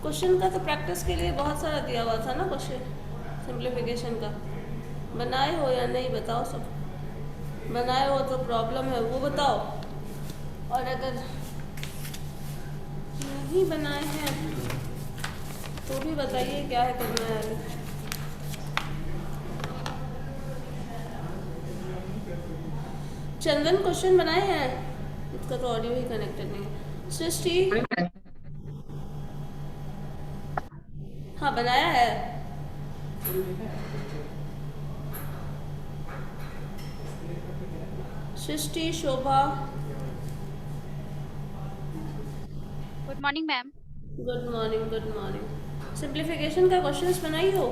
Question का तो practice के लिए बहुत सारा दिया हुआ था ना क्वेश्चन सिंप्लीफिकेशन का। बनाए हो या नहीं बताओ सब। बनाए हो तो प्रॉब्लम है वो बताओ, और अगर नहीं बनाए हैं तो भी बताइए क्या है करना है अभी। चंदन क्वेश्चन बनाए हैं, इसका तो ऑडियो ही कनेक्टेड नहीं है। सृष्टि हाँ बनाया है। Srishti, Shobha, good morning ma'am. Good morning good morning. Simplification का क्वेश्चंस बनाई हो?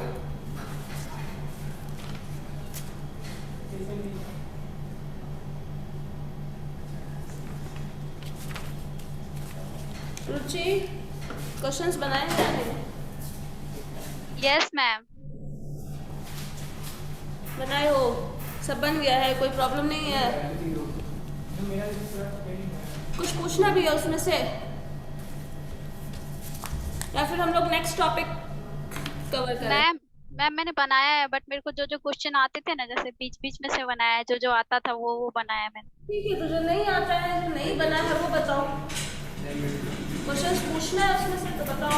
रुचि क्वेश्चंस बनाए हैं या नहीं? Yes ma'am. बनाए हो? सब बन गया है, कोई प्रॉब्लम नहीं है? कुछ पूछना भी है उसमें से, या फिर हम लोग नेक्स्ट टॉपिक कवर करें? मैम मैम मैंने बनाया है, बट मेरे को जो जो क्वेश्चन आते थे ना, जैसे बीच बीच में से बनाया है, जो जो आता था वो बनाया मैंने। ठीक है, तो जो नहीं आता है, जो नहीं बना है वो बताओ। क्वेश्चंस पूछना है उसमें से तो बताओ।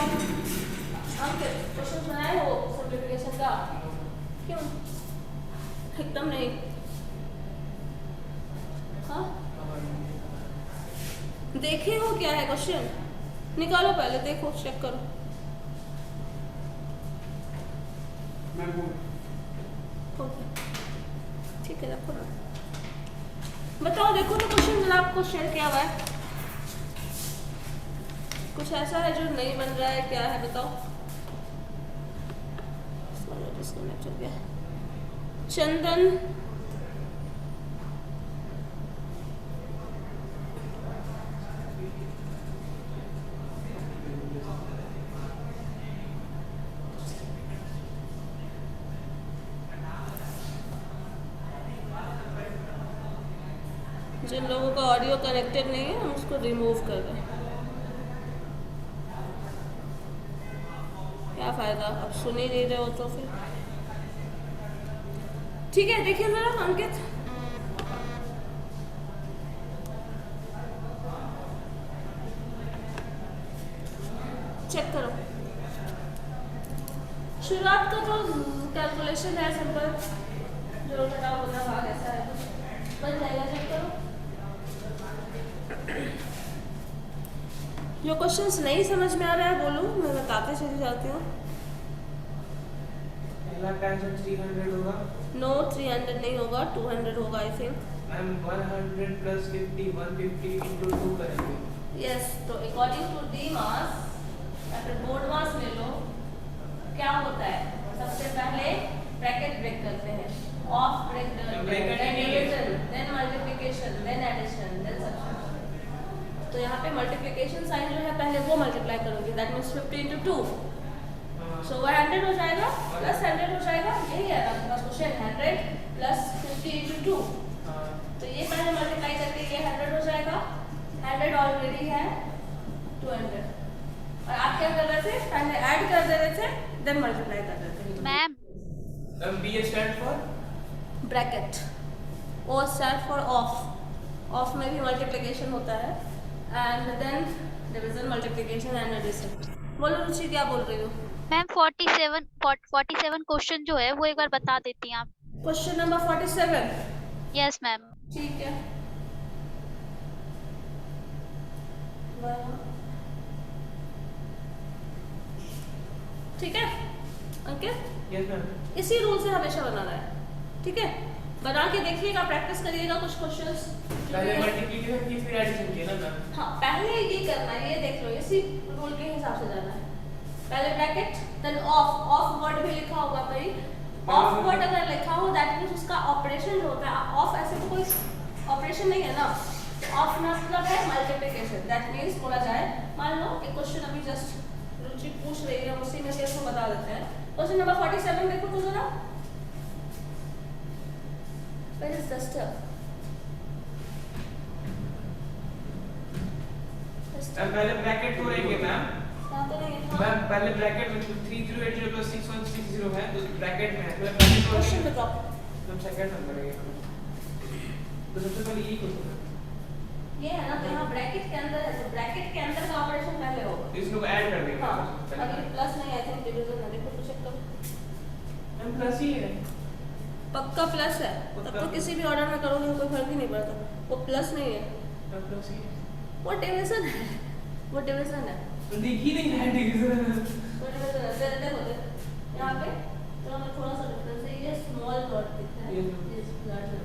हम क्वेश्चंस बनाए हो सिंप्लीफिकेशन का? क्यों एकदम नहीं? हाँ देखे हो क्या है क्वेश्चन? निकालो पहले, देखो चेक करो। ओके ठीक है, रखो ना। बताओ, देखो तो क्वेश्चन जो आपको शेयर किया हुआ है, कुछ ऐसा है जो नहीं बन रहा है, क्या है बताओ। डिस्कनेक्ट हो गया। चंदन, जिन लोगों का ऑडियो कनेक्टेड नहीं है हम उसको रिमूव कर रहे हैं। क्या फायदा, अब सुन ही नहीं रहे हो तो फिर ठीक है। देखिए जरा अंकित, चेक करो। शुरुआत का तो कैलकुलेशन है सिंपल, जो घटाओ गुना भाग ऐसा है कुछ बन जाएगा। चेक करो। जो क्वेश्चंस नहीं समझ में आ रहा है बोलो, मैं बताते चली जाती हूँ। पहला का आंसर 300 होगा। नो 300 नहीं होगा, 200 होगा I think. Ma'am 100 plus 50 150 into 2 करेंगे। यस, तो अकॉर्डिंग टू डी मास या फिर बोर्ड मास ले लो, क्या होता है सबसे पहले ब्रैकेट ब्रेक करते हैं, of break, then division, then multiplication, then addition, then subtraction. तो यहाँ पे मल्टीप्लिकेशन साइन जो है पहले वो मल्टीप्लाई करोगे, दैट मीन्स 50 into 2, सो वह 100 हो जाएगा प्लस 100 हो जाएगा। यही है आपके पास क्वेश्चन, 100 प्लस 50 into 2। तो ये पहले मल्टीप्लाई करके ये 100 हो जाएगा, 100 ऑलरेडी है 200, और आप क्या कर रहे थे, पहले ऐड कर दे रहे थे देन मल्टीप्लाई कर रहे थे। Ma'am ma'am B stand for bracket, O stand for of, of में भी मल्टीप्लिकेशन होता है, and then division, multiplication and addition. बोलो रुचि क्या बोल रही हो? मैम 47 क्वेश्चन जो है वो एक बार बता देती हैं आप? Question number 47? Yes ma'am. ठीक है। ठीक है अंकित, यस मैम। इसी रूल से हमेशा बनाना है, ठीक है? बना के देखिएगा, प्रैक्टिस करिएगा कुछ क्वेश्चंस। पहले मल्टीप्लिकेशन की फिर एडिशन की ना मैम। हाँ पहले ये करना है, ये देख लो, इसी रूल के हिसाब से जाना है। पहले bracket then of, of word भी लिखा होगा कहीं, ऑफ वर्ड अगर लिखा हो दैट मीन्स उसका ऑपरेशन जो होता है, ऑफ ऐसे तो कोई ऑपरेशन नहीं है ना, ऑफ मतलब है मल्टीप्लिकेशन, दैट मीन्स बोला जाए, मान लो एक क्वेश्चन अभी जस्ट रुचि पूछ रही है, उसी में से इसको बता देते हैं। क्वेश्चन नंबर 47 देखो तो जरा, where is the step? Ma'am पहले ब्रैकेट को लेंगे मैम, यहाँ तो नहीं है। मैम पहले ब्रैकेट में 3080 plus 6160 है तो ब्रैकेट में है मतलब ब्रैकेट में क्वेश्चन बताओ। हम सेकंड नंबर है ये तो सबसे पहले यही क्वेश्चन है ये है ना, तो यहाँ ब्रैकेट के अंदर है, तो ब्रैकेट के अंदर का ऑपरेशन पहले होगा। इसको ऐड कर देंगे हाँ, अभी प्लस नहीं आई थिंक डिवीजन है, देखो तो चेक करो। मैम प्लस ही है पक्का प्लस है, तब तो किसी भी ऑर्डर में करोगे कोई फर्क ही नहीं पड़ता। वो प्लस नहीं है, मैम प्लस ही है वो डिवीजन है, वो डिवीजन है, दिख ही नहीं रहा है डिवीजन वो डिवीजन है। देखो यहाँ पे तो हमें थोड़ा सा डिफरेंस है, ये स्मॉल डॉट दिखता है, ये ये लार्ज है,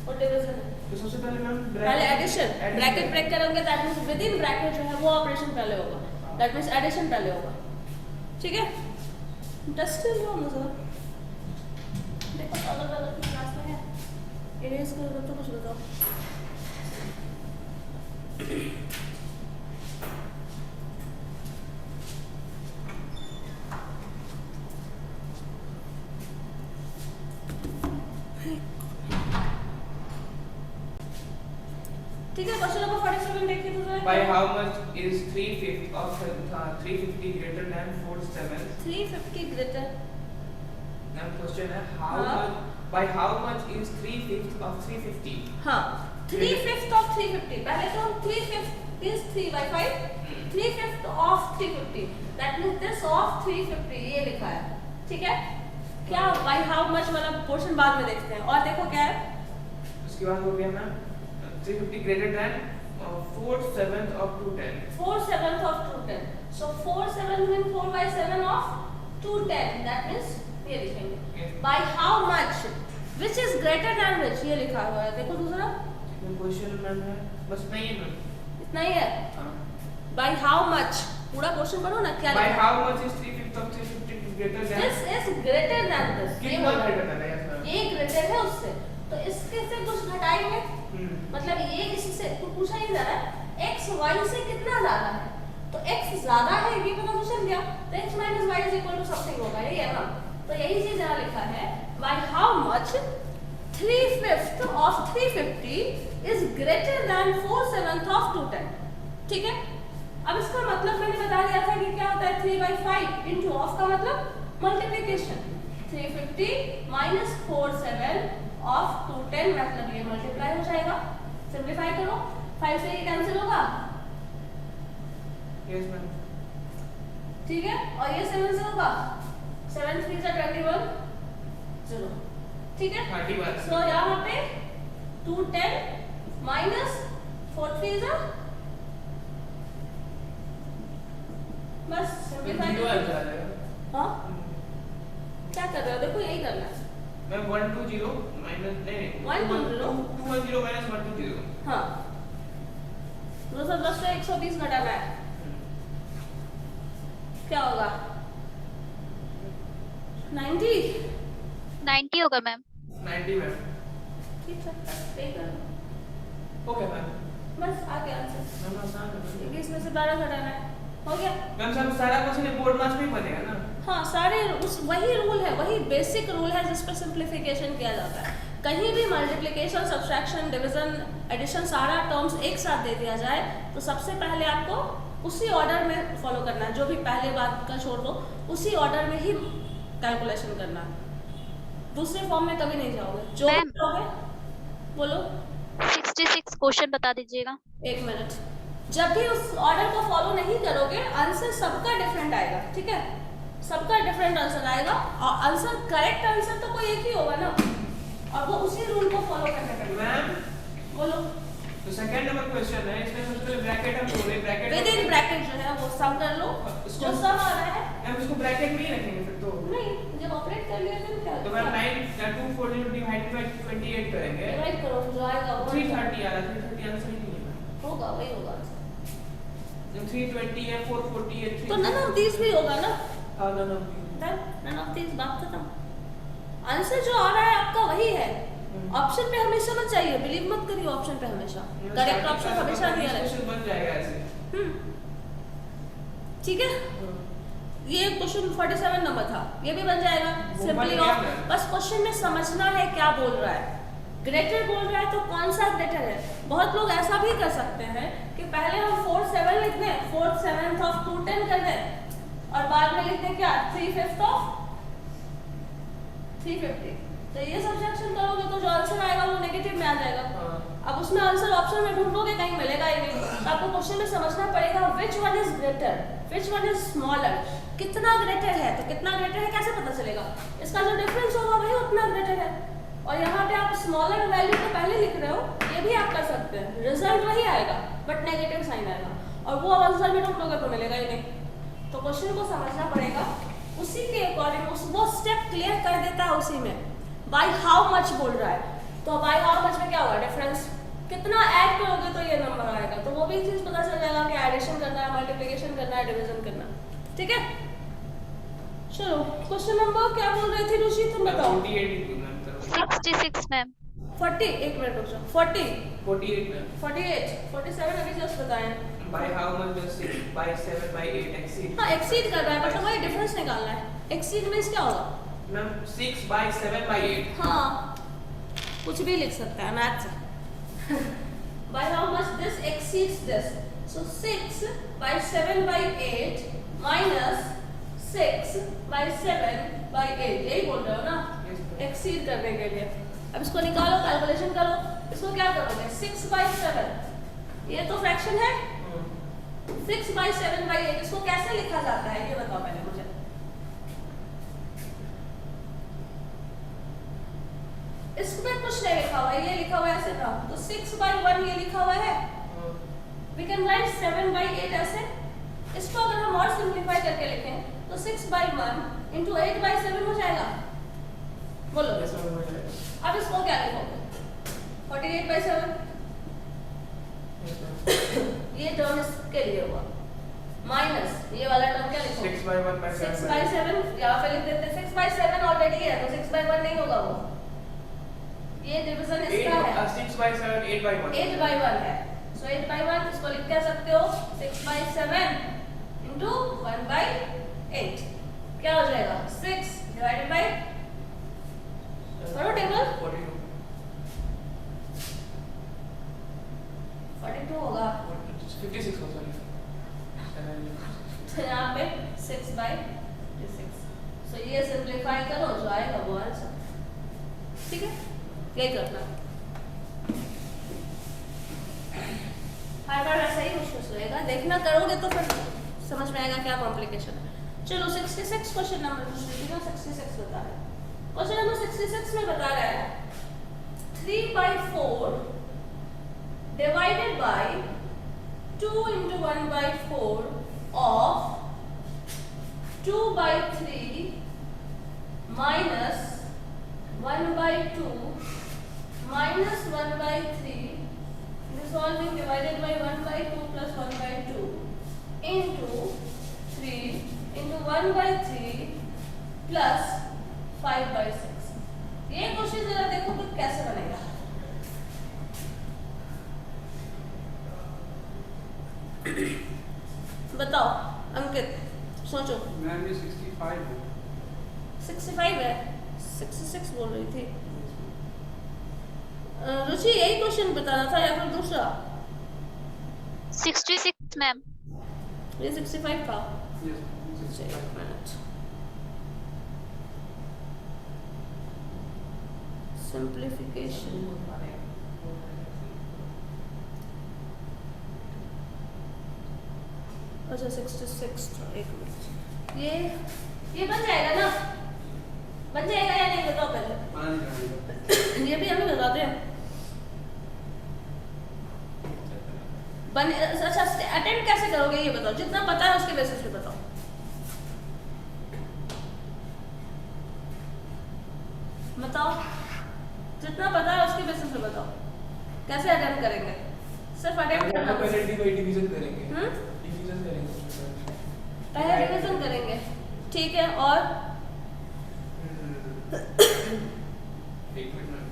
वो डिवीजन है। तो सबसे पहले मैम पहले एडिशन, ब्रैकेट ब्रेक करोगे that means with in bracket जो है वो ऑपरेशन पहले होगा, दैट मींस एडिशन पहले होगा। ठीक है, इंटरेस्टिंग हो मुझे। देखो अलग अलग क्लास में है, इरेज करो तो कुछ बताओ। ठीक है, क्वेश्चन नंबर 47 देखिए तो जरा। By how much is 3/5 of 350 greater than 4/7? 350 greater, ma'am question है हाँ। by how much is 3/5 of 350? हाँ 3/5 of 350, पहले तो 3/5 is 3/5, 3/5 of 350 that means this of 350 ये लिखा है। ठीक है, क्या by how much वाला पोर्शन बाद में देखते हैं। और देखो क्या है, उसके बाद हो गया ma'am 350 greater than 4/7 of 210. 4/7 of 210, so 4/7 means 4/7 of 210 that means ये लिखेंगे। Yes. by how much which is greater than which ये लिखा हुआ है, देखो दूसरा क्वेश्चन मैम है बस नहीं है मैम इतना ही है। by how much पूरा क्वेश्चन पढ़ो ना, क्या by लिखा how much is 3/5 of 350 greater than this is greater than this, कितना greater than है yes मैम ये ग्रेटर है उससे, तो इसके से कुछ घटाएंगे, मतलब ये इसी से तो पूछा ही जा रहा है x y से कितना ज्यादा है, तो x ज्यादा है ये पता तो चल गया, तो x minus y is equal to something होगा, यही है ना। तो यही चीज यहाँ लिखा है by how much 3/5 of 350 is greater than 4/7 of 210। ठीक है, अब इसका मतलब मैंने बता दिया था कि क्या होता है 3/5 into of का मतलब मल्टीप्लिकेशन, 350 minus 4/7 of 210 मतलब ये मल्टीप्लाई हो जाएगा, सिंपलीफाई करो 5 से ये कैंसिल होगा। यस मैम ठीक है, और ये 7 से होगा, 7 3 से 21 चलो ठीक है। 31 सो यहाँ पे 210 minus 4 3 से बस सिंपलीफाई जीरो आ जाएगा हाँ क्या कर रहे हो, देखो यही करना है। मैम 120 माइनस नहीं 120 210 माइनस 120 हाँ 210 से 120 घटाना है, क्या होगा 90 होगा मैम। 90 मैम ठीक है, पे कर दो। ओके मैम बस आ गया आंसर, मैम आसान है 21 में से 12 घटाना है, हो गया। मैम सब सारा क्वेश्चन बोर्ड मार्क्स में ही बनेगा ना हाँ सारे उस वही रूल है, वही बेसिक रूल है जिस पर सिंप्लीफिकेशन किया जाता है। कहीं भी मल्टीप्लिकेशन, सब्ट्रैक्शन, डिवीजन, एडिशन सारा टर्म्स एक साथ दे दिया जाए तो सबसे पहले आपको उसी ऑर्डर में फॉलो करना है, जो भी पहले बात का छोड़ दो उसी ऑर्डर में ही कैलकुलेशन करना है, दूसरे फॉर्म में कभी नहीं जाओगे। जो मैम। करोगे बोलो 66 क्वेश्चन बता दीजिएगा। 1 मिनट, जब भी उस ऑर्डर को फॉलो नहीं करोगे आंसर सबका डिफरेंट आएगा, ठीक है, सबका डिफरेंट आंसर आएगा और आंसर करेक्ट आंसर तो कोई एक ही होगा ना, और वो उसी रूल को फॉलो करने पड़ेगा। मैम बोलो तो सेकंड नंबर क्वेश्चन है, इसमें सबसे पहले ब्रैकेट हम जोड़े, ब्रैकेट विद इन ब्रैकेट जो है वो सम कर लो, जो सम आ रहा है मैम इसको ब्रैकेट में ही रखेंगे फिर तो नहीं, जब ऑपरेट कर लिया फिर क्या तो मैम 9 या 240 डिवाइडेड बाय 28 करेंगे, डिवाइड करो जो आएगा वो 330 आ रहा है, 330 आंसर ही नहीं है होगा, वही होगा। जब 320 है 440 है तो नन ऑफ दिस भी होगा ना, हां नन ऑफ दिस बात खत्म। आंसर जो आ रहा है आपका वही है, ऑप्शन पे हमेशा मत चाहिए, बिलीव मत करिए ऑप्शन पे हमेशा, करेक्ट ऑप्शन हमेशा दिया क्वेश्चन रहेगा। बन जाएगा ऐसे ठीक है, ये क्वेश्चन 47 नंबर था, ये भी बन जाएगा वो सिंपली बन ऑफ, गया। बस क्वेश्चन में समझना है क्या बोल रहा है। ग्रेटर बोल रहा है तो कौन सा ग्रेटर है। बहुत लोग ऐसा भी कर सकते हैं कि पहले हम 4th 7 लिख दें, 4th 7th of 2 10 कर दें और बाद में लिख दें क्या 3/5 of 350। तो ये सब्ट्रैक्शन करोगे तो जो आंसर आएगा वो नेगेटिव में आ जाएगा। अब उसमें आंसर ऑप्शन में ढूंढोगे कहीं मिलेगा ही नहीं। तो आपको क्वेश्चन में समझना पड़ेगा which one is greater, which one is smaller, कितना ग्रेटर है। तो कितना ग्रेटर है कैसे पता चलेगा, इसका जो डिफरेंस होगा वही उतना ग्रेटर है। और यहाँ पे आप स्मॉलर वैल्यू को पहले लिख रहे हो, ये भी आप कर सकते हैं, रिजल्ट वही आएगा बट नेगेटिव साइन आएगा और वो आंसर में ढूंढोगे तो मिलेगा ही नहीं। तो क्वेश्चन को समझना पड़ेगा उसी के अकॉर्डिंग, वो स्टेप क्लियर कर देता है उसी में। बाय हाउ मच बोल रहा है तो बाय हाउ मच में क्या होगा, डिफरेंस कितना ऐड करोगे तो ये नंबर आएगा। तो वो भी चीज पता चल जाएगा कि एडिशन करना है, मल्टीप्लिकेशन करना है, डिवीजन करना है। ठीक है, चलो क्वेश्चन नंबर क्या बोल रहे थे रुचि, तुम बताओ। 66 मैम। 40, एक मिनट रुक जाओ, 40 48 मैम। 48 47 अभी जस्ट बताएं। By how much does 6 by 7 by 8 exceed? हाँ एक्सीड कर रहा है, मतलब वही डिफरेंस निकालना है। एक्सीड मींस क्या होगा मैम 6 by 7 by 8। हाँ कुछ भी लिख सकता है मैथ से। By how much this exceeds this? So 6 by 7 by 8 minus 6 by 7 by 8, यही बोल रहे हो ना एक्सीड करने के लिए। अब इसको निकालो, कैलकुलेशन करो, इसको क्या करोगे 6 by 7, ये तो फ्रैक्शन है, 6 by 7 by 8, इसको कैसे लिखा जाता है ये बताओ पहले मुझे। इसमें कुछ नहीं लिखा हुआ है, ये लिखा हुआ है ऐसे था, तो 6 by 1 ये लिखा हुआ है, we can write 7 by 8 ऐसे। इसको अगर हम और सिंप्लीफाई करके लिखें तो 6 by 1 into 8 by 7 हो जाएगा, बोलो। अब इसको क्या लिखोगे 48 by 7, ये टर्म इसके लिए हुआ, माइनस ये वाला टर्म क्या लिखोगे 6 by 1 by 7 6 by 7, यहाँ पे लिख देते 6 by 7 ऑलरेडी है तो 6 by 1 नहीं होगा वो, ये डिवीजन इसका है 6 by 7 8 by 1 8 by 1 है। सो 8 by 1 इसको लिख क्या सकते हो 6 by 7 into 1 by 8, क्या हो जाएगा 6 divided by, करो टेबल, 42 होगा 56 हो सॉरी। तो यहाँ पे 6 by 56। सो ये सिंप्लीफाई करो जो आएगा वो आंसर। ठीक है, यही करना हर बार ऐसा ही कुछ रहेगा, देखना करोगे तो फिर समझ में आएगा क्या कॉम्प्लिकेशन है। चलो 66 क्वेश्चन नंबर 66 बता रहा है। क्वेश्चन नंबर 66 में बता रहा है 3 by 4 divided by 2 into 1 by 4 of 2 by 3 minus 1 by 2 minus 1 by 3 resolving divided by 1 by 2 plus 1 by 2 into 3 into 1 by 3 plus 5 by 6। ये क्वेश्चन जरा देखो तो कैसे बनेगा। बताओ अंकित, सोचो। मैम ये 65 है। 65 है, 66 बोल रही थी रुचि, यही क्वेश्चन बताना था या फिर दूसरा? 66 मैम। ये 65 था। यस एक मिनट, सिंप्लीफिकेशन, अच्छा 66 था, एक मिनट, ये बन जाएगा ना, बन जाएगा या नहीं बताओ पहले। ये भी हमें बताते हैं बन, अच्छा अटेम्प्ट कैसे करोगे ये बताओ, जितना पता है उसके बेसिस पे बताओ। बताओ जितना पता है उसके बेसिस पे बताओ कैसे अटेम्प्ट करेंगे, सिर्फ अटेम्प्ट करना। पहले डिवीजन करेंगे, डिवीजन करेंगे, पहले डिवीजन करेंगे, ठीक है। और एक मिनट में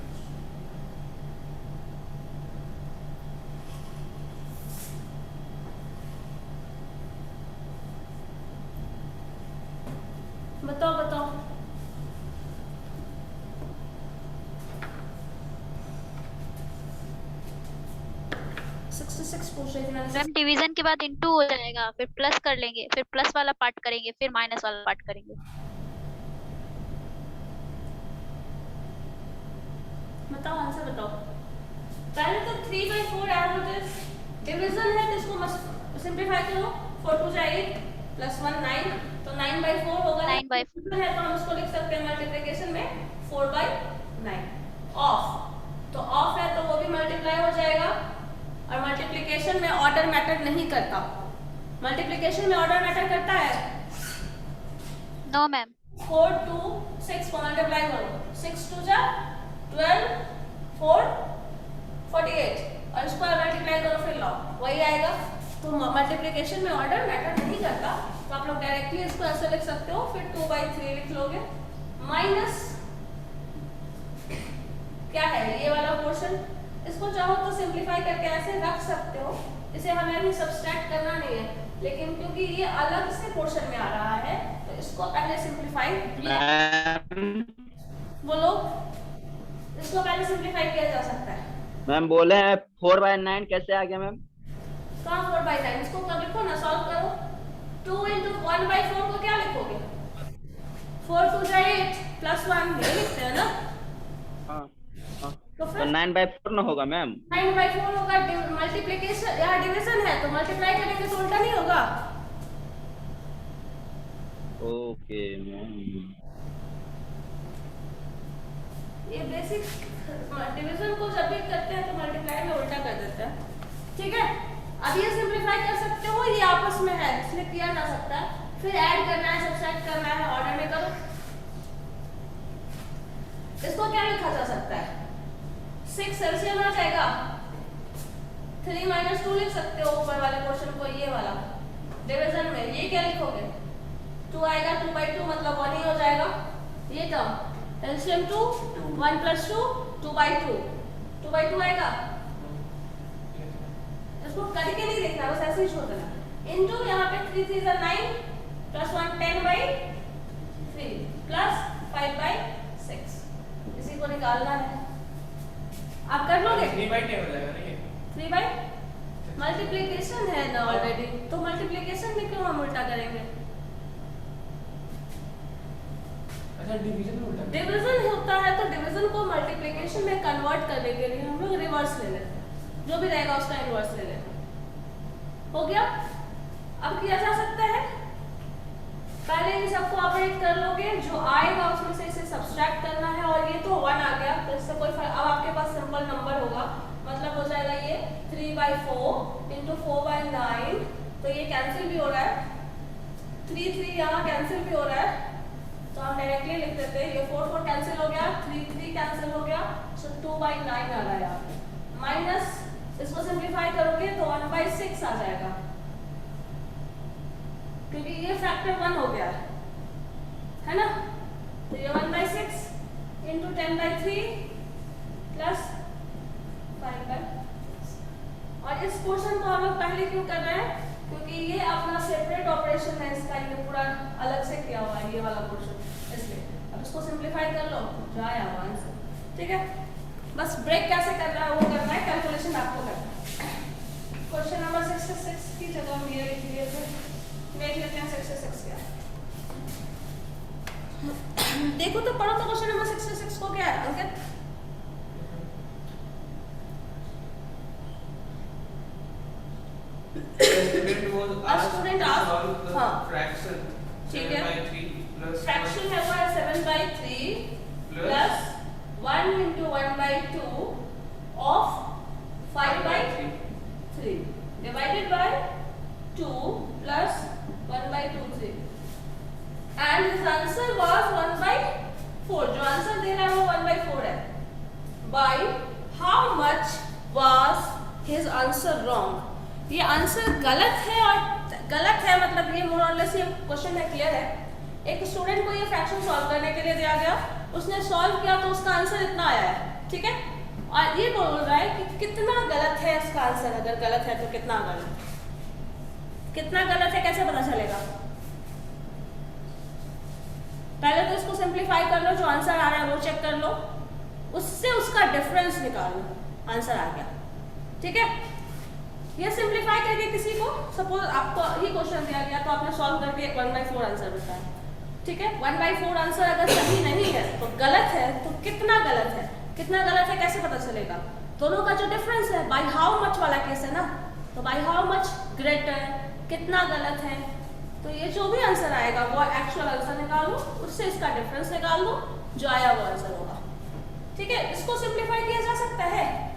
बताओ बताओ। सिक्स पूछ रही थी मैंने, मैम डिवीजन के बाद इनटू हो जाएगा, फिर प्लस कर लेंगे, फिर प्लस वाला पार्ट करेंगे, फिर माइनस वाला पार्ट करेंगे। बताओ आंसर बताओ। पहले तो 3/4 ऐड होते डिवीजन है तो इसको सिंपलीफाई करो। 4 2 जा 8 प्लस 1 9 तो 9/4 होगा। 9/4 है तो हम इसको लिख सकते हैं मल्टीप्लिकेशन में 4/9। ऑफ तो ऑफ है तो वो भी मल्टीप्लाई हो जाएगा। और मल्टीप्लिकेशन में ऑर्डर मैटर नहीं करता। मल्टीप्लिकेशन में ऑर्डर मैटर करता है। No ma'am. 4 2 6 को मल्टीप्लाई करो। 6 2 जा 12 4 48 और इसको मल्टीप्लाई करो फिर लाओ वही आएगा। तो मल्टीप्लिकेशन में ऑर्डर मैटर नहीं करता तो आप लोग डायरेक्टली इसको ऐसे लिख सकते हो। फिर 2/3 लिख लोगे माइनस क्या है ये वाला पोर्शन। इसको चाहो तो सिंपलीफाई करके ऐसे रख सकते हो। इसे हमें अभी सब्सट्रैक्ट करना नहीं है लेकिन क्योंकि ये अलग से पोर्शन में आ रहा है तो इसको पहले सिंपलीफाई बोलो। इसको पहले सिंपलीफाई किया जा सकता है। मैम बोले हैं 4/9 कैसे आ गया मैम? कहाँ 4/9 इसको कब लिखो ना सॉल्व करो। 2 × 1/4 को क्या लिखोगे? 4 2 जा 8 प्लस 1 ये लिखते हैं ना। हाँ तो तो 9/4 ना होगा मैम? 9/4 होगा। मल्टीप्लिकेशन या डिवीजन है तो मल्टीप्लाई करेंगे तो उल्टा नहीं होगा। Okay ma'am. ये बेसिक डिवीजन को जब भी करते हैं तो मल्टीप्लाई में उल्टा कर देते हैं। ठीक है अब ये सिंपलीफाई कर सकते हो। ये आपस में है इसलिए किया जा सकता है। फिर ऐड करना है सब्ट्रैक्ट करना है ऑर्डर में करो। इसको क्या लिखा जा सकता है? 6 एलसीएम आ जाएगा। 3 - 2 लिख सकते हो ऊपर वाले पोर्शन को। ये वाला डिवीजन में ये क्या लिखोगे? 2 आएगा 2/2 मतलब 1 ही हो जाएगा। ये टर्म एलसीएम 2 1 + 2 2/2 2/2 आएगा। इसको करके नहीं देखना बस ऐसे ही छोड़ देना। इनटू यहाँ पे 3 3 जा 9 + 1 10/3 प्लस 5/6 इसी को निकालना है। आप कर लोगे? 3/10 हो जाएगा ना ये। 3 मल्टीप्लिकेशन है ना ऑलरेडी तो मल्टीप्लिकेशन में क्यों हम उल्टा करेंगे? अच्छा डिवीजन में उल्टा। डिवीजन होता है तो डिवीजन को मल्टीप्लिकेशन में कन्वर्ट करने के लिए हम लोग रिवर्स ले लेते हैं। जो भी रहेगा उसका इनवर्स ले लेना। हो गया? अब किया जा सकता है। पहले इन सबको ऑपरेट कर लोगे जो आएगा उसमें से इसे सब्सट्रैक्ट करना है। और ये तो 1 आ गया तो इससे कोई फर्क। अब आपके पास सिंपल नंबर होगा मतलब हो जाएगा ये 3/4 × 4/9 तो ये कैंसिल भी हो रहा है। 3 3 यहाँ कैंसिल भी हो रहा है तो हम डायरेक्टली लिख देते हैं। ये 4 4 कैंसिल हो गया 3 3 कैंसिल हो गया सो 2/9 आ रहा है यहाँ पे। माइनस इसको सिंपलीफाई करोगे तो 1/6 आ जाएगा क्योंकि ये फैक्टर 1 हो गया है ना। तो ये 1/6 × 10/3 प्लस 5/6। और इस पोर्शन को हम लोग पहले क्यों कर रहे हैं? क्योंकि ये अपना सेपरेट ऑपरेशन है इसका। ये पूरा अलग से किया हुआ है ये वाला पोर्शन इसलिए। अब इसको सिंपलीफाई कर लो जो आया हुआ आंसर। ठीक है बस ब्रेक कैसे करना है वो करना है। कैलकुलेशन आपको करना है। क्वेश्चन नंबर 66 की जगह हम ये लिख लिए थे। देख लेते हैं 66 क्या देखो तो पढ़ो तो क्वेश्चन नंबर 66 को क्या है अंकित? Student asked to solve the हाँ fraction ठीक है 7/3 plus फ्रैक्शन है वो है 7/3 plus 1 × 1/2 of 5/3 divided by 2 plus 1/2 3 and his answer was 1/4। जो आंसर दे रहा है वो 1/4 है। by how much was his answer wrong? ये आंसर गलत है और गलत है मतलब ये मोर और लेस ये क्वेश्चन है क्लियर है। एक स्टूडेंट को ये फ्रैक्शन सॉल्व करने के लिए दिया गया उसने सॉल्व किया तो उसका आंसर इतना आया है। ठीक है और ये बोल रहा है कि कितना गलत है इसका आंसर। अगर गलत है तो कितना गलत है। कितना गलत है कैसे पता चलेगा? पहले तो इसको सिंपलीफाई कर लो जो आंसर आ रहा है वो चेक कर लो उससे उसका डिफरेंस निकाल लो आंसर आ गया। ठीक है ये सिंप्लीफाई करके किसी को सपोज आपको ये क्वेश्चन दिया गया तो आपने सॉल्व करके 1/4 आंसर बताया, ठीक है। 1/4 आंसर अगर सही नहीं है तो गलत है, तो कितना गलत है, कितना गलत है कैसे पता चलेगा? दोनों का जो डिफरेंस है बाय हाउ मच वाला केस है ना, तो बाय हाउ मच ग्रेटर, कितना गलत है, तो ये जो भी आंसर आएगा वो एक्चुअल आंसर निकाल लो, उससे इसका डिफरेंस निकाल लो, जो आया वो आंसर होगा, ठीक है। इसको सिंप्लीफाई किया जा सकता है।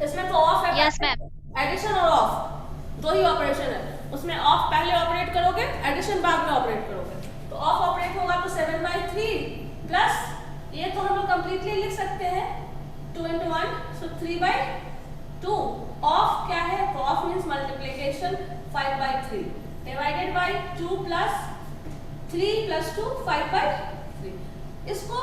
इसमें तो ऑफ है, यस मैम। एडिशन और ऑफ दो ही ऑपरेशन है, उसमें ऑफ पहले ऑपरेट करोगे, एडिशन बाद में ऑपरेट करोगे। तो ऑफ ऑपरेट होगा तो 7/3 प्लस ये तो हम लोग कंप्लीटली लिख सकते हैं 2 × 1, सो 3/2। ऑफ क्या है? तो of means multiplication 5/3 divided by 2 plus 3 plus 2 5/3। इसको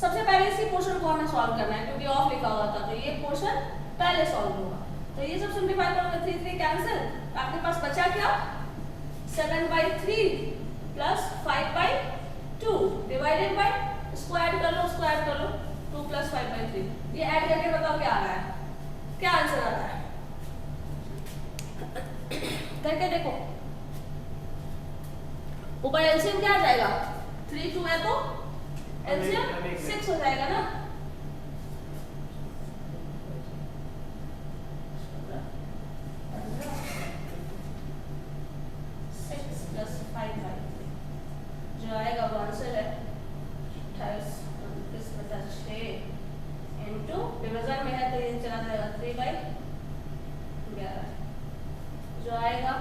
सबसे पहले इसी पोर्शन को हमें सॉल्व करना है क्योंकि ऑफ लिखा हुआ था, तो ये पोर्शन पहले सॉल्व होगा। तो ये सब सिंप्लीफाई करोगे 3 3 कैंसिल, आपके पास बचा क्या? 7/3 प्लस 5/2 डिवाइडेड बाय, इसको ऐड कर लो, उसको ऐड कर लो, 2 प्लस 5/3। ये ऐड करके बताओ क्या आ रहा है, क्या आंसर आता है करके देखो। ऊपर एलसीएम क्या आ जाएगा? 3 2 है तो एलसीएम 6 हो जाएगा ना। जो आएगा वो आंसर है 28 6 इंटू डिवीजन में है तो ये चला जाएगा 3/11, जो आएगा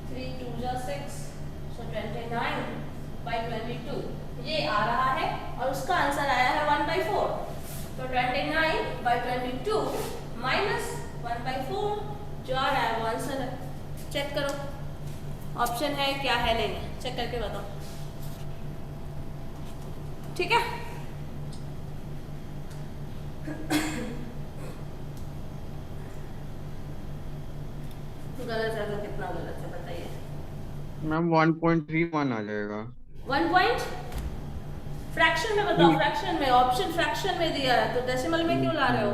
3 2 जा 6, सो 29/22 ये आ रहा है, और उसका आंसर आया है 1/4। तो 29/22 माइनस 1/4 जो आ रहा है वो आंसर है। चेक करो ऑप्शन है क्या है, नहीं है, चेक करके बताओ, ठीक है। गलत है तो कितना गलत है बताइए मैम 1.31 आ जाएगा। 1 पॉइंट फ्रैक्शन में बताओ, फ्रैक्शन में, ऑप्शन फ्रैक्शन में दिया है तो डेसिमल में क्यों ला रहे हो?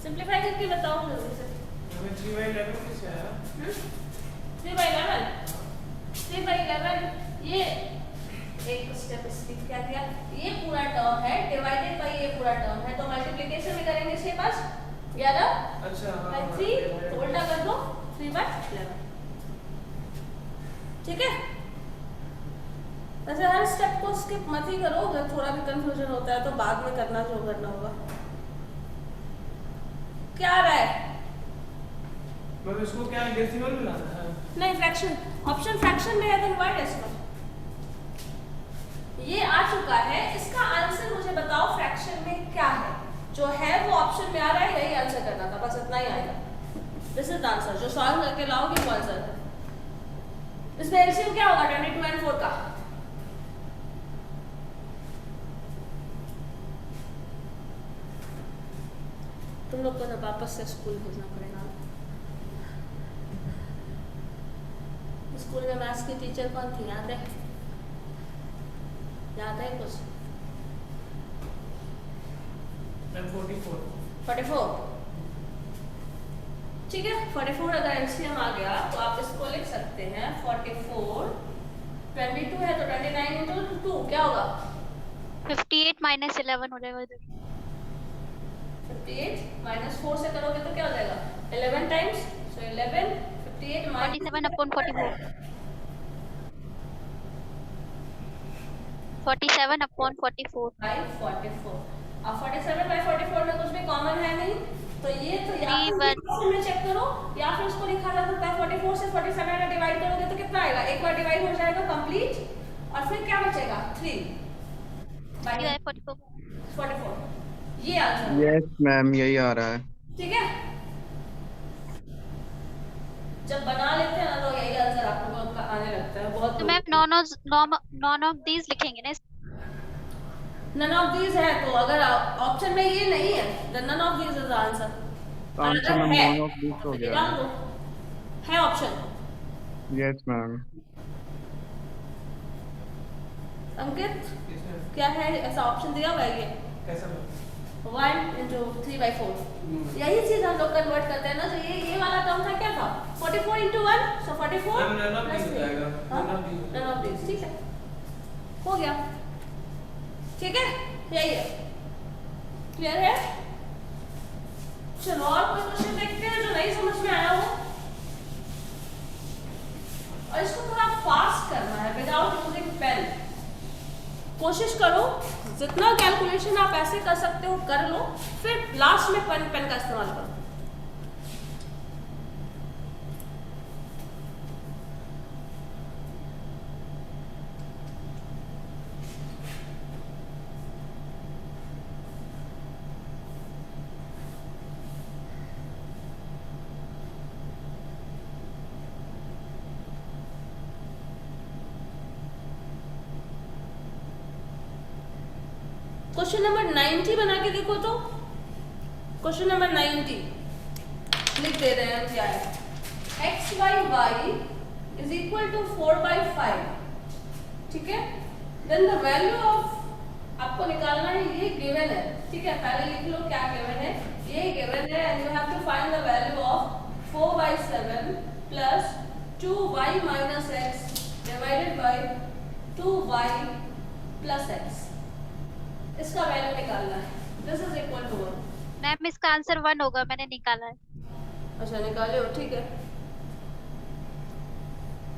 सिंप्लीफाई करके बताओ जल्दी से। हमें 3/11 कैसे आया? 3/11 3/11 ये एक स्टेप स्किप क्या किया, ये पूरा टर्म है डिवाइडेड बाय ये पूरा टर्म है, तो मल्टीप्लिकेशन में करेंगे 6 5 11 अच्छा बाय 3 तो उल्टा कर दो 3/11, ठीक है। वैसे हर स्टेप को स्किप मत ही करो, अगर थोड़ा भी कंफ्यूजन होता है तो बाद में करना जो करना होगा। क्या आ रहा है? मतलब इसको क्या डेसिमल में लाना है? नहीं, फ्रैक्शन, ऑप्शन फ्रैक्शन में है तो वाई डेसिमल। ये आ चुका है, इसका आंसर मुझे बताओ फ्रैक्शन में क्या है, जो है वो ऑप्शन में आ रहा है, यही आंसर करना था, बस इतना ही आएगा। दिस इज द आंसर, जो सॉल्व करके लाओगे वो आंसर है। इसमें एलसीएम क्या होगा 22 and 4 का? तुम लोग को ना वापस से स्कूल भेजना पड़ेगा। स्कूल में मैथ्स की टीचर कौन थी याद है? याद है कुछ? मैम 44 44, ठीक है। 44 अगर एलसीएम आ गया तो आप इसको लिख सकते हैं 44 22 है तो 29 into 2 क्या होगा? 58 - 11 हो जाएगा इधर। 58 -4 से करोगे तो क्या हो जाएगा? 11 टाइम्स, सो 11 58 47/44 47/44 by 44। अब 47/44 में कुछ भी कॉमन है नहीं, तो ये तो या नहीं, फिर में चेक करो या फिर इसको लिखा जा सकता है 44 से 47 में डिवाइड करोगे तो कितना आएगा? एक बार डिवाइड हो जाएगा कंप्लीट, और फिर क्या बचेगा? 3 by 44। ये आंसर यस मैम यही आ रहा है। ठीक है। जब बना लेते हैं ना तो यही आंसर आप लोगों का आने लगता है बहुत। तो मैम नॉन ऑफ दीज लिखेंगे ना? नन ऑफ दीज है तो अगर ऑप्शन में ये नहीं है then none of these is the answer. Answer अगर मैम है नॉन ऑफ दिस हो तो गया निकाल दो, है option. Yes ma'am Yes, Ankit ma'am. क्या है ऐसा ऑप्शन दिया हुआ है ये कैसा मैम? 1 into 3/4, यही चीज हम लोग कन्वर्ट करते हैं ना। तो ये वाला टर्म था क्या था 44 into 1, so 44 Ma'am, none of plus these हो 3. जाएगा, हाँ? none of these हो None of these, ठीक है, हो गया, ठीक है, यही है, क्लियर है। चलो और कोई क्वेश्चन देखते हैं जो नहीं समझ में आया हो, और इसको थोड़ा फास्ट करना है विदाउट यूजिंग पेन। कोशिश करो जितना कैलकुलेशन आप ऐसे कर सकते हो कर लो, फिर लास्ट में पेन का इस्तेमाल करो। क्वेश्चन नंबर 90 बना के देखो तो, क्वेश्चन नंबर 90 लिख दे रहे हैं क्या है, x by y is equal to 4/5, ठीक है। देन द वैल्यू ऑफ आपको निकालना है, ये गिवन है, ठीक है, पहले लिख लो क्या गिवन है, ये गिवन है and you have to find the value of 4/7 plus 2y minus x divided by 2y plus x, इसका वैल्यू निकालना है। This is equal to 1। Ma'am इसका आंसर 1 होगा, मैंने निकाला है। अच्छा निकाले हो, ठीक है,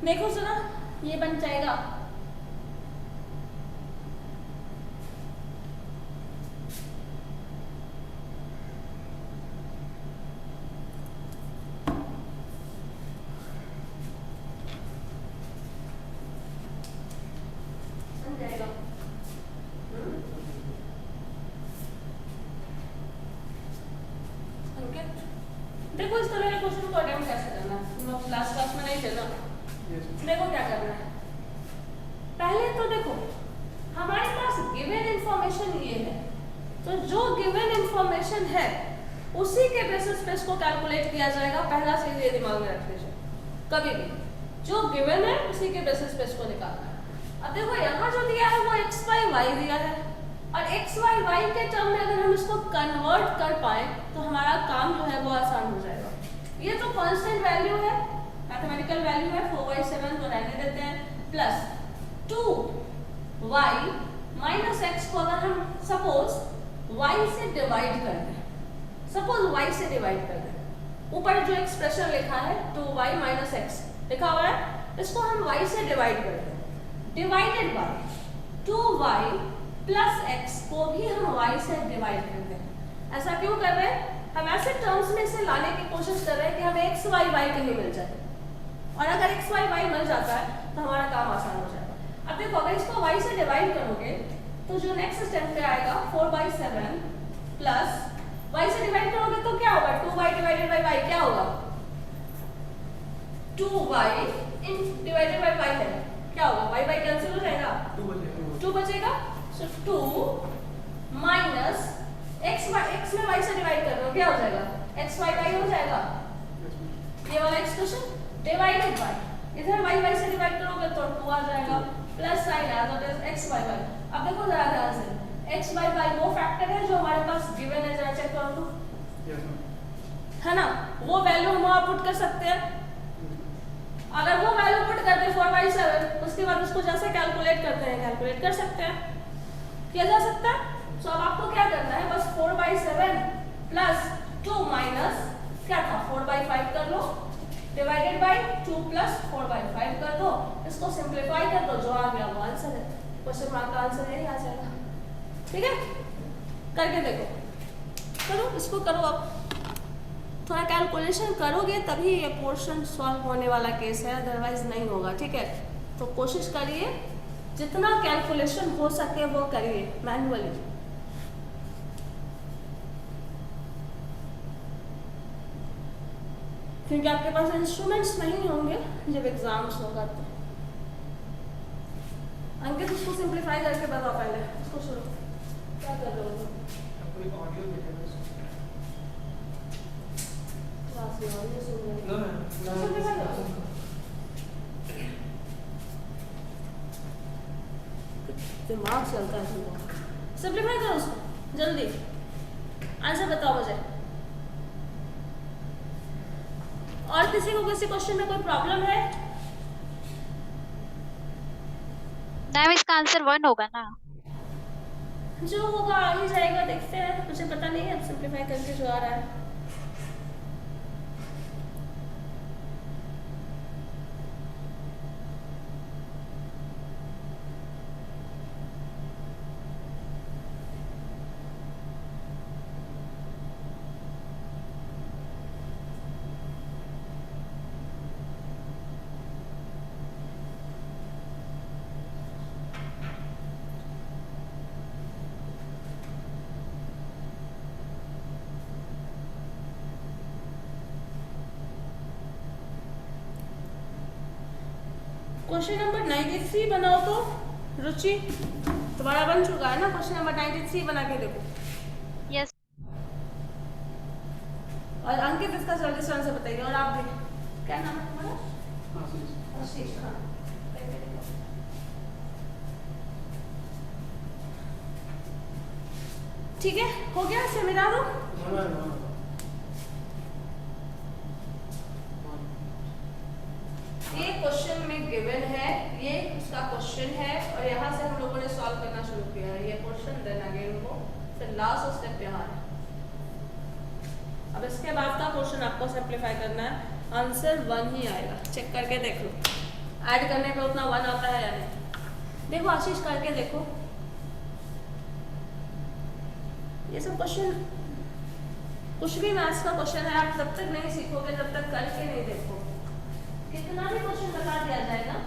देखो जरा ये बन जाएगा, बन जाएगा। देखो इस तरह के क्वेश्चन को अटेम्प्ट कैसे करना है, तुम लोग लास्ट क्लास में नहीं थे ना। Yes, ma'am. देखो क्या करना है, पहले तो देखो हमारे पास गिवन इंफॉर्मेशन ये है, तो जो गिवन इंफॉर्मेशन है उसी के बेसिस पे इसको कैलकुलेट किया जाएगा। पहला चीज ये दिमाग में रख लीजिए, कभी भी जो गिवन है उसी के बेसिस पे इसको निकालना है। अब देखो यहाँ जो दिया है वो x बाई वाई दिया है, और x बाई वाई के टर्म में अगर हम इसको कन्वर्ट कर पाए तो हमारा काम जो है वो आसान हो जाएगा। ये तो कांस्टेंट वैल्यू है, मैथमेटिकल वैल्यू है, 4/7 को रहने देते हैं, प्लस 2y माइनस x को अगर हम सपोज y से डिवाइड कर दें, सपोज y से डिवाइड कर दें, ऊपर जो एक्सप्रेशन लिखा है 2y माइनस x लिखा हुआ है, इसको हम y से डिवाइड कर दें, divided by 2y plus x को भी हम y से डिवाइड कर दें। ऐसा क्यों कर रहे हैं, हम ऐसे टर्म्स में से लाने की कोशिश कर रहे हैं कि हमें x y y कहीं मिल जाए, और अगर x y y मिल जाता है तो हमारा काम आसान हो जाएगा। अब देखो अगर इसको y से डिवाइड करोगे तो जो नेक्स्ट स्टेप पे आएगा 4/7 प्लस y से डिवाइड करोगे तो क्या होगा, 2y डिवाइडेड बाय y क्या होगा, 2y डिवाइडेड बाय y है, क्या होगा, y y कैंसिल हो जाएगा, 2 बचेगा, सो 2 माइनस x में y से डिवाइड कर रहे हो क्या हो जाएगा, x y y हो जाएगा, ये वाला एक्सप्रेशन डिवाइडेड बाय, इधर y से डिवाइड करोगे तो 2 आ जाएगा, प्लस साइन आ जाएगा x y y। अब देखो जरा ध्यान से, x y y वो फैक्टर है जो हमारे पास गिवन है, जरा चेक करो तो, है ना, वो वैल्यू हम वहां पुट कर सकते हैं। अगर वो वैल्यू पुट करते हैं 4/7, उसके बाद उसको जैसे कैलकुलेट करते हैं कैलकुलेट कर सकते हैं, किया जा सकता है। सो अब आपको क्या करना है, बस 4/7 प्लस 2 माइनस क्या था 4/5 कर लो, डिवाइडेड बाय 2 प्लस 4/5 कर दो, इसको सिंप्लीफाई कर दो, जो आ गया वो आंसर है, क्वेश्चन मार्क का आंसर यही आ जाएगा। ठीक है, करके देखो, करो इसको करो, अब थोड़ा कैलकुलेशन करोगे तभी ये पोर्शन सॉल्व होने वाला केस है, अदरवाइज नहीं होगा। ठीक है, तो कोशिश करिए जितना कैलकुलेशन हो सके वो करिए मैन्युअली। क्योंकि आपके पास इंस्ट्रूमेंट्स नहीं होंगे जब एग्जाम्स होगा तो। अंकित इसको सिंप्लीफाई करके बताओ, पहले इसको शुरू क्या कर रहे हो तुम? कोई ऑडियो भेजा खांसी हो रही है, सुन रही नो हूँ। मैम, Simplify करो। दिमाग चलता है तुमको। सिंप्लीफाई करो उसको जल्दी। आंसर बताओ मुझे। और किसी को किसी क्वेश्चन में कोई प्रॉब्लम है? मैम इसका आंसर 1 होगा ना? जो होगा आ ही जाएगा, देखते हैं। मुझे पता नहीं है, अब सिंप्लीफाई करके जो आ रहा है। क्वेश्चन नंबर 93 बनाओ तो। रुचि तुम्हारा बन चुका है ना? क्वेश्चन नंबर 93 बना के देखो। यस। और अंकित इसका जल्दी से आंसर बताइए। और आप भी, क्या नाम है तुम्हारा? आशीष। हाँ, ठीक है, हो गया। इसे मिला दो। No ma'am, no. ये क्वेश्चन में गिवन है, ये उसका क्वेश्चन है, और यहाँ से हम लोगों ने सॉल्व करना शुरू किया है। ये क्वेश्चन देन अगेन को, फिर लास्ट स्टेप यहाँ है। अब इसके बाद का क्वेश्चन आपको सिंप्लीफाई करना है। आंसर 1 ही आएगा। चेक करके देख लो, ऐड करने पे उतना 1 आता है या नहीं। देखो आशीष, करके देखो। ये सब क्वेश्चन, कुछ भी मैथ्स का क्वेश्चन है, आप तब तक नहीं सीखोगे जब तक करके नहीं देखो। कितना भी क्वेश्चन बता दिया जाए ना,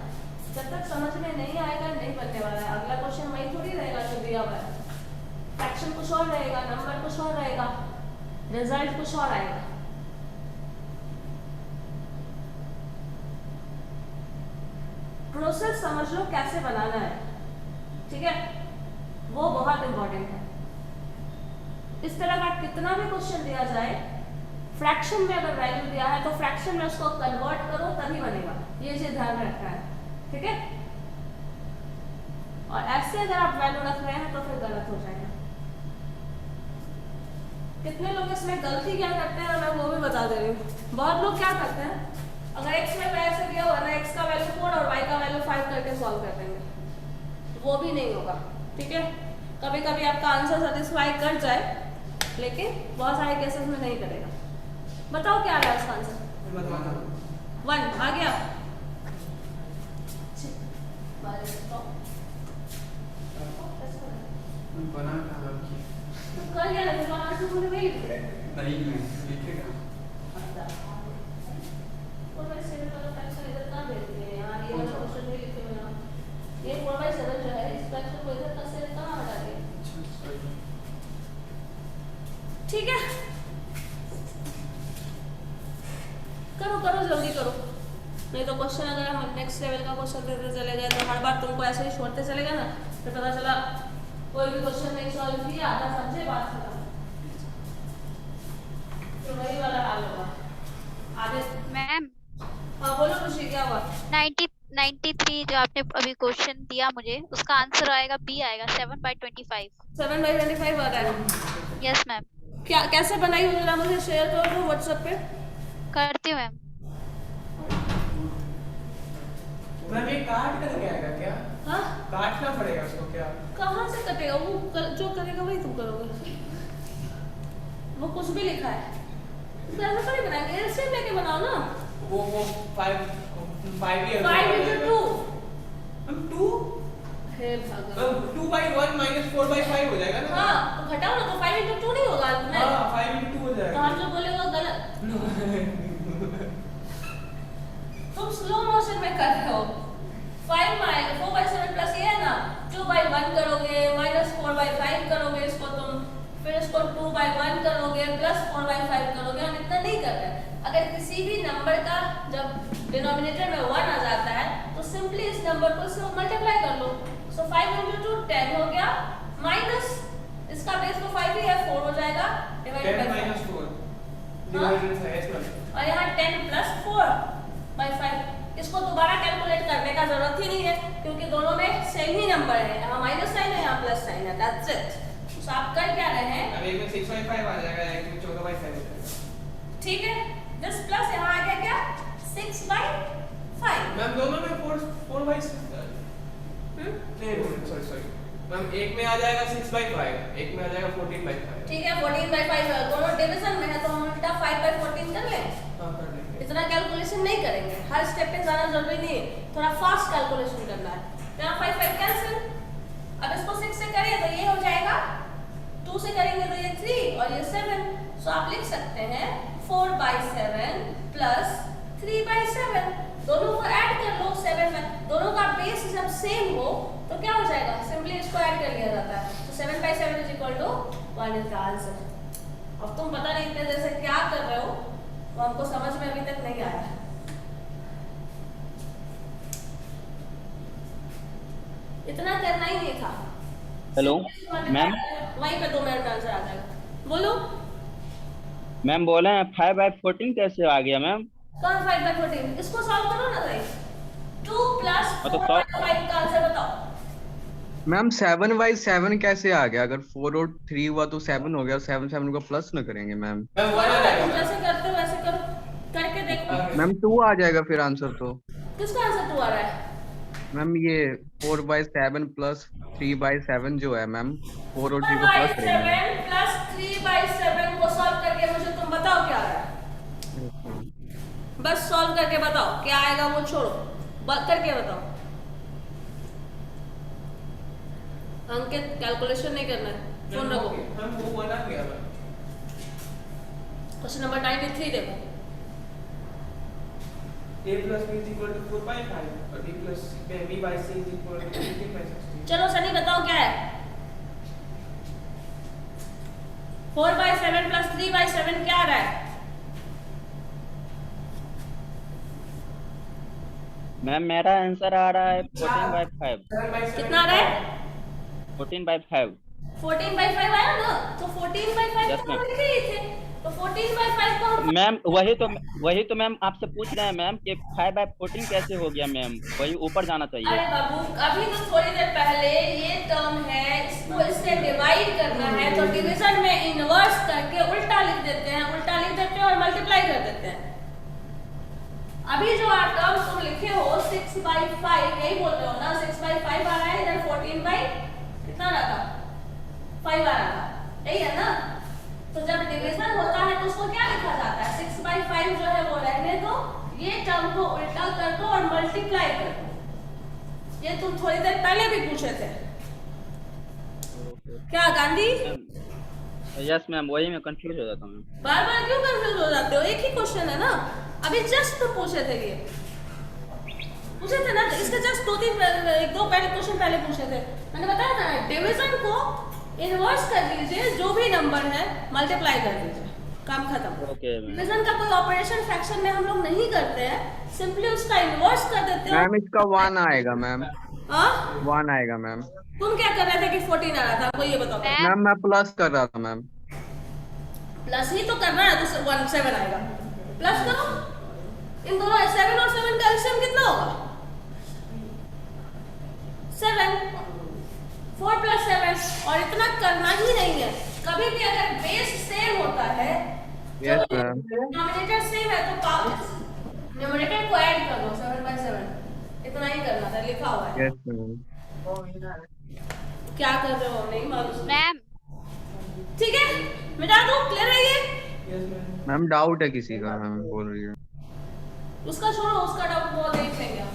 जब तक समझ में नहीं आएगा नहीं बनने वाला है। अगला क्वेश्चन वही थोड़ी रहेगा जो दिया हुआ है। फ्रैक्शन कुछ और रहेगा, नंबर कुछ और रहेगा, रिजल्ट कुछ और आएगा। प्रोसेस समझ लो कैसे बनाना है, ठीक है? वो बहुत इंपॉर्टेंट है। इस तरह का कितना भी क्वेश्चन दिया जाए, फ्रैक्शन में अगर वैल्यू दिया है तो फ्रैक्शन में उसको कन्वर्ट करो तभी बनेगा। ये चीज ध्यान में रखना है, ठीक है? और ऐसे अगर आप वैल्यू रख रहे हैं तो फिर गलत हो जाएगा। कितने लोग इसमें गलती क्या करते हैं, मैं वो भी बता दे रही हूँ। बहुत लोग क्या करते हैं, अगर x में ऐसे दिया हुआ ना, x का वैल्यू 4 और y का वैल्यू 5 करके सॉल्व कर देंगे। वो भी नहीं होगा, ठीक है? कभी कभी आपका आंसर सेटिस्फाई कर जाए, लेकिन बहुत सारे केसेस में नहीं करेगा। बताओ क्या आ रहा है उसका आंसर? 1 आ गया। बना था कि कर लिया ना, तुम्हारा आंसर पूरे वही नहीं मैं लिखेगा। और मैं सेवन वाला फ्रैक्शन इधर कहाँ भेज दिए यार? ये वाला क्वेश्चन नहीं लिखे हुए ना। ये 4/7 जो है, इस फ्रैक्शन को इधर का से कहाँ हटा दिए? ठीक है, करो करो जल्दी करो, नहीं तो क्वेश्चन अगर हम नेक्स्ट लेवल का क्वेश्चन देते चले गए तो हर बार तुमको ऐसे ही छोड़ते चलेगा ना, फिर पता चला कोई भी क्वेश्चन नहीं सॉल्व किया, आधा समझे बात खत्म, तो वही वाला हाल होगा आधे। मैम हाँ बोलो खुशी, क्या हुआ? 93 जो आपने अभी क्वेश्चन दिया मुझे, उसका आंसर आएगा बी आएगा 7/25। 7/25 आ रहा है। Yes ma'am. क्या कैसे बनाई हो जरा मुझे शेयर करो तो व्हाट्सएप पे। करती हूँ मैम। मैम ये काट करके आएगा क्या? हाँ, काटना पड़ेगा उसको क्या? कहाँ से कटेगा? वो जो करेगा वही तुम करोगे। वो कुछ भी लिखा है, ऐसा थोड़ी बनाएंगे, एलसीएम लेके बनाओ ना। वो 5 ही 5 into 2। हम 2 हे भगवान। 2/1 - 4/5 हो जाएगा ना? हाँ, तो घटाओ ना, तो 5 into 2 नहीं होगा अंत में? हाँ 5 into 2 हो तो जाएगा। हम जो बोले वो गलत। तुम स्लो मोशन में कर रहे हो। 4/7 प्लस ये है ना, 2/1 करोगे, -4/5 करोगे इसको तुम, फिर इसको 2/1 करोगे प्लस 4/5 करोगे। हम इतना नहीं कर रहे। अगर किसी भी नंबर का जब डिनोमिनेटर में 1 आ जाता है तो सिंपली इस नंबर को इससे मल्टीप्लाई कर लो। सो 5 into 2 10 हो गया, माइनस इसका बेस तो 5 ही है, 4 हो जाएगा, डिवाइडेड 10 बाय - 4 डिवाइडेड बाय 5। और यहाँ 10 प्लस 4/5। इसको दोबारा कैलकुलेट करने का जरूरत ही नहीं है क्योंकि दोनों में सेम ही नंबर है, यहाँ माइनस साइन है यहाँ प्लस साइन है, दैट्स इट। तो आप कर क्या रहे हैं, अब एक में 6/5 आ जाएगा, एक में 14/5 आ जाएगा। ठीक है, दिस प्लस यहाँ आ गया क्या 6/5। मैम दोनों में 4/6 नहीं सॉरी मैम, एक में आ जाएगा 6/5, एक में आ जाएगा 14/5। ठीक है 14/5 है, दोनों डिवीजन में है तो हम उल्टा 5/14 कर लें। हाँ कर लेंगे। इतना कैलकुलेशन नहीं करेंगे, हर स्टेप पे जाना जरूरी नहीं है, थोड़ा फास्ट कैलकुलेशन करना है। तो यहाँ 5 कैंसिल, अब इसको 6 से करें तो ये हो जाएगा, 2 से करेंगे तो ये 3 और ये 7। सो आप लिख सकते हैं 4/7 प्लस 3/7, दोनों को ऐड कर लो 7 में, दोनों का बेस जब सेम हो तो क्या हो जाएगा, सिंपली इसको ऐड कर लिया जाता है। तो 7/7 is equal to 1 is the answer. अब तुम पता नहीं इतने देर से क्या कर रहे हो, तो हमको समझ में अभी तक नहीं आया। इतना करना ही नहीं था। हेलो मैम, वहीं पे 2 मिनट में आंसर आ जाएगा। बोलो मैम बोले हैं 5/14 कैसे आ गया मैम? कौन 5/14, इसको सॉल्व करो ना भाई। 2 प्लस तो 4/5 का आंसर बताओ। मैम 7/7 कैसे आ गया? अगर 4 और 3 हुआ तो 7 हो गया, 7 को प्लस न करेंगे मैम? मैम 1 आ जाएगा। जैसे करते हो वैसे करो, करके देखो। मैम 2 आ जाएगा फिर आंसर तो। किसका आंसर 2 आ रहा है? मैम ये 4/7 प्लस 3/7 जो है मैम, 4 और 3 को प्लस करेंगे। 4/7 प्लस 3/7 को सॉल्व करके मुझे तुम बताओ क्या आ रहा है। बस सॉल्व करके बताओ क्या आएगा, वो छोड़ो, करके बताओ। अंकित कैलकुलेशन नहीं करना है, फोन रखो। मैम वो 1 आ गया मैम। क्वेश्चन नंबर 93 देखो। a plus b is equal to 4/5 और b plus b by c is equal to 15/16। चलो सनी बताओ क्या है। 4/7 प्लस 3/7 क्या आ रहा है? मैम मेरा आंसर आ रहा है 14/5। 7/7 कितना आ रहा है? 14/5। 14/5 आया ना, तो 14/5 Yes, तो हम ma'am. लिखे ही थे, तो 14/5 को हम मैम वही तो मैम आपसे पूछ रहे हैं मैम कि 5/14 कैसे हो गया मैम, वही ऊपर जाना चाहिए। अरे बाबू अभी तो थोड़ी देर पहले ये टर्म है, इसको इससे डिवाइड करना है तो डिवीजन में इनवर्स करके उल्टा लिख देते हैं, उल्टा लिख देते हैं और मल्टीप्लाई कर देते हैं। अभी जो आप टर्म तुम लिखे हो 6/5, यही बोल रहे हो ना, 6/5 आ रहा है, इधर 14 कितना रहा था 5 आ रहा था, यही है ना। तो जब डिवीजन होता है तो उसको क्या लिखा जाता है, 6/5 जो है वो रहने दो, ये टर्म को उल्टा कर दो और मल्टीप्लाई कर दो। ये तुम थोड़ी देर पहले भी पूछे थे क्या गांधी? यस मैम, वही मैं कंफ्यूज हो जाता हूँ। बार बार क्यों कंफ्यूज हो जाते हो, एक ही क्वेश्चन है ना। अभी जस्ट तो पूछे थे, ये पूछे थे ना, इसके जस्ट 1-2 पहले क्वेश्चन पहले पूछे थे, मैंने बताया था डिवीजन को इनवर्स कर लीजिए, जो भी नंबर है मल्टीप्लाई कर दीजिए, काम खत्म। Okay ma'am. डिवीजन का कोई ऑपरेशन फ्रैक्शन में हम लोग नहीं करते हैं, सिंपली उसका इनवर्स कर देते हैं। मैम इसका 1 आएगा मैम, हाँ 1 आएगा मैम। तुम क्या कर रहे थे कि 14 आ रहा था, कोई ये बताओ। मैम मैं प्लस कर रहा था मैम। प्लस ही तो करना है तो 7 आएगा, प्लस करो। इन दोनों 7 और 7 का एलसीएम कितना होगा 7, 4 + 7। और इतना करना ही नहीं है, कभी भी अगर बेस सेम होता है, Yes, ma'am. डिनोमिनेटर सेम है तो पावर न्यूमरेटर को ऐड कर दो 7/7, इतना ही करना था, लिखा हुआ है। Yes ma'am. क्या कर रहे हो, नहीं मालूम। मैम ठीक है मिटा दो, क्लियर है ये। Yes ma'am. मैम डाउट है किसी का, मैम बोल रही है। उसका छोड़ो, उसका डाउट वो देख लेंगे हम।